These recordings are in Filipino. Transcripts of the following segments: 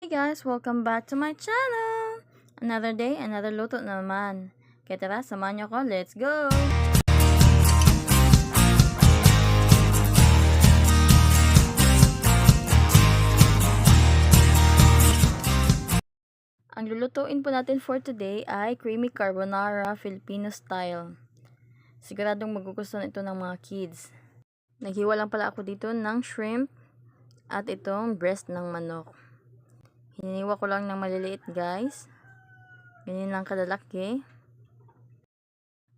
Hey guys, welcome back to my channel! Another day, another luto na naman. Kaya tara, samahan niyo ko, let's go! Ang lulutuin po natin for today ay creamy carbonara Filipino style. Siguradong magugustuhan ito ng mga kids. Naghiwa lang pala ako dito ng shrimp at itong breast ng manok. Hiniwa ko lang ng maliliit guys. Ganyan lang kadalaki.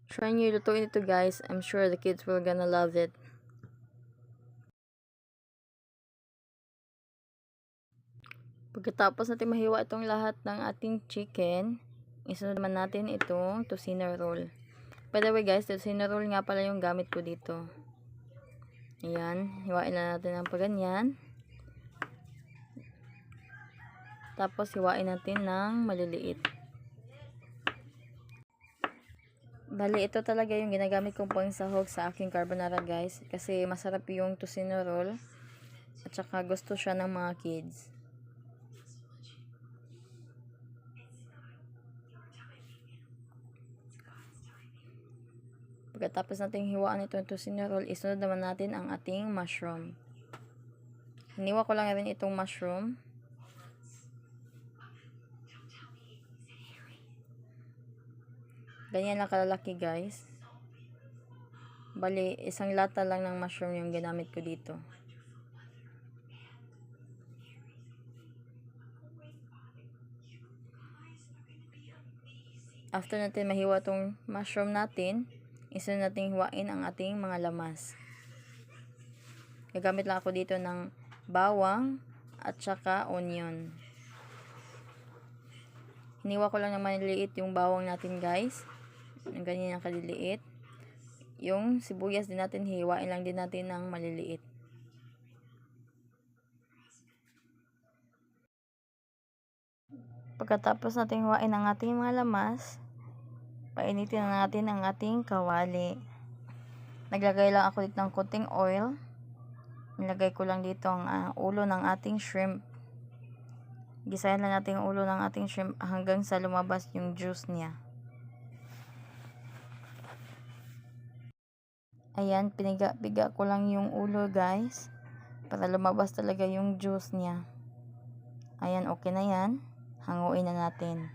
Try nyo lutuin ito guys. I'm sure the kids will gonna love it. Pagkatapos natin mahiwa itong lahat ng ating chicken, isunod naman natin itong tocino roll. By the way guys, tocino roll nga pala yung gamit ko dito. Ayan, hiwain na natin ng paganyan. Tapos hiwain natin ng maliliit. Bali, ito talaga yung ginagamit kong pang sahog sa aking carbonara guys. Kasi masarap yung tocino roll. At saka gusto siya ng mga kids. Pagkatapos natin hiwaan itong tocino roll, isunod naman natin ang ating mushroom. Hiniwa ko lang rin itong mushroom. Ganyan lang kalalaki guys. Bali, isang lata lang ng mushroom yung ginamit ko dito. After natin mahiwa itong mushroom natin, isunod natin hiwain ang ating mga lamas. Gagamit lang ako dito ng bawang at saka onion. Hiniwa ko lang ng maliliit yung bawang natin guys. Ganyan yung kaliliit. Yung sibuyas din natin, hiwain lang din natin ng maliliit. Pagkatapos natin hiwain ang ating mga lamas, painitin na natin ang ating kawali. Naglagay lang ako dito ng konting oil. Nilagay ko lang dito ang ulo ng ating shrimp. Gisayan lang natin yung ulo ng ating shrimp hanggang sa lumabas yung juice niya. Ayan, piniga-piga ko lang yung ulo guys. Para lumabas talaga yung juice niya. Ayan, okay na yan. Hanguin na natin.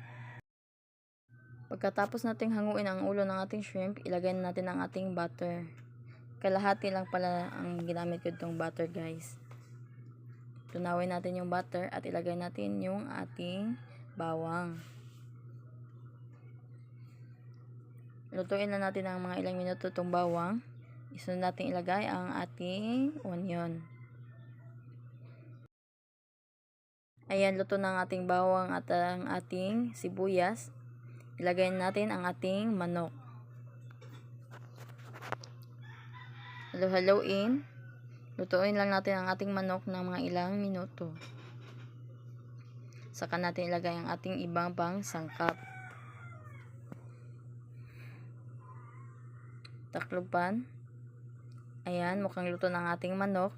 Pagkatapos nating hanguin ang ulo ng ating shrimp, ilagay na natin ang ating butter. Kalahati lang pala ang ginamit ko itong butter guys. Tunawin natin yung butter at ilagay natin yung ating bawang. Lutuin na natin ang mga ilang minuto itong bawang. Isunod natin ilagay ang ating onion. Ayan, luto na ang ating bawang at ang ating sibuyas. Ilagay natin ang ating manok. Halo-haloin. Lutuin lang natin ang ating manok ng mga ilang minuto. Saka natin ilagay ang ating ibang pang sangkap. Takloban. Ayan, mukhang luto ng ating manok.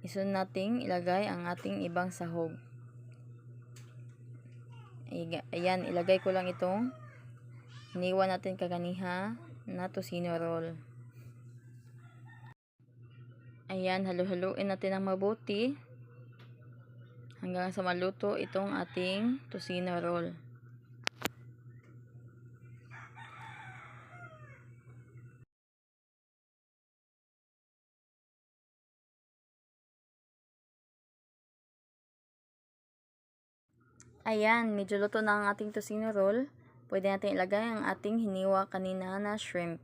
Isunod natin ilagay ang ating ibang sahog. Ayan, ilagay ko lang itong hiniwa natin kaganiha na tocino roll. Ayan, halo-haloin natin ng mabuti hanggang sa maluto itong ating tocino roll. Ayan, medyo luto na ang ating tocino roll. Pwede natin ilagay ang ating hiniwa kanina na shrimp.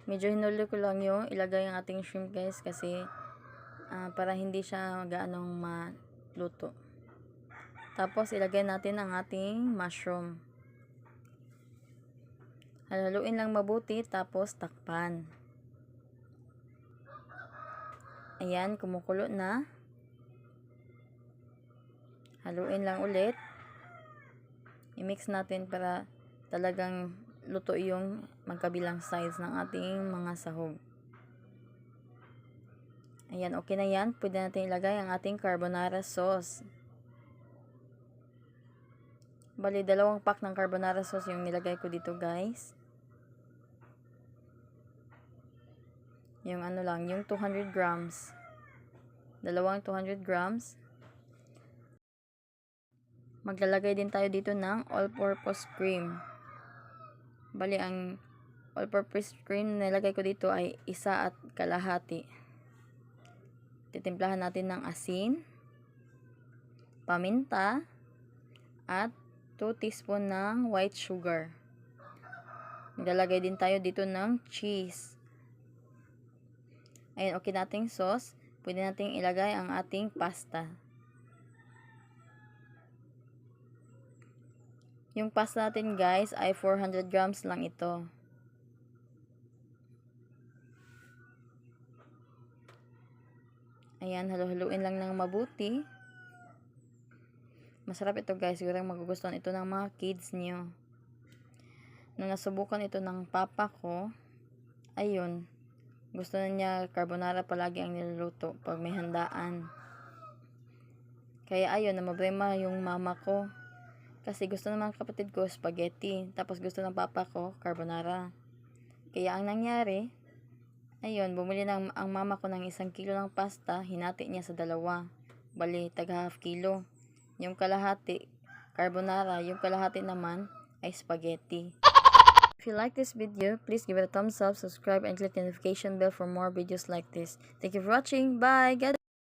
Medyo hinulo ko lang yung ilagay ang ating shrimp guys kasi para hindi siya gaanong maluto. Tapos ilagay natin ang ating mushroom. Haluin lang mabuti tapos takpan. Ayan, kumukulo na. Haluin lang ulit. I-mix natin para talagang luto yung magkabilang sides ng ating mga sahog. Ayan, okay na yan. Pwede natin ilagay ang ating carbonara sauce. Bali, 2 pack ng carbonara sauce yung nilagay ko dito, guys. Yung ano lang, yung 200 grams. 200 grams. Maglalagay din tayo dito ng all-purpose cream. Bali, ang all-purpose cream na nilagay ko dito ay 1 at kalahati. Titimplahan natin ng asin, paminta, at 2 teaspoon ng white sugar. Maglalagay din tayo dito ng cheese. Ayan, okay nating sauce. Pwede nating ilagay ang ating pasta. Yung pasta natin, guys, ay 400 grams lang ito. Ayan, halo-haluin lang ng mabuti. Masarap ito, guys. Siguro magugustuhan ito ng mga kids niyo. Nung nasubukan ito ng papa ko, ayun, gusto na niya carbonara palagi ang niluluto pag may handaan. Kaya ayun, namablema yung mama ko. Kasi gusto naman kapatid ko spaghetti. Tapos gusto ng papa ko carbonara. Kaya ang nangyari, ayun, bumili ang mama ko ng 1 kilo ng pasta. Hinati niya sa 2. Bali, taga half kilo. Yung kalahati, carbonara. Yung kalahati naman ay spaghetti. If you like this video, please give it a thumbs up, subscribe, and click the notification bell for more videos like this. Thank you for watching. Bye! God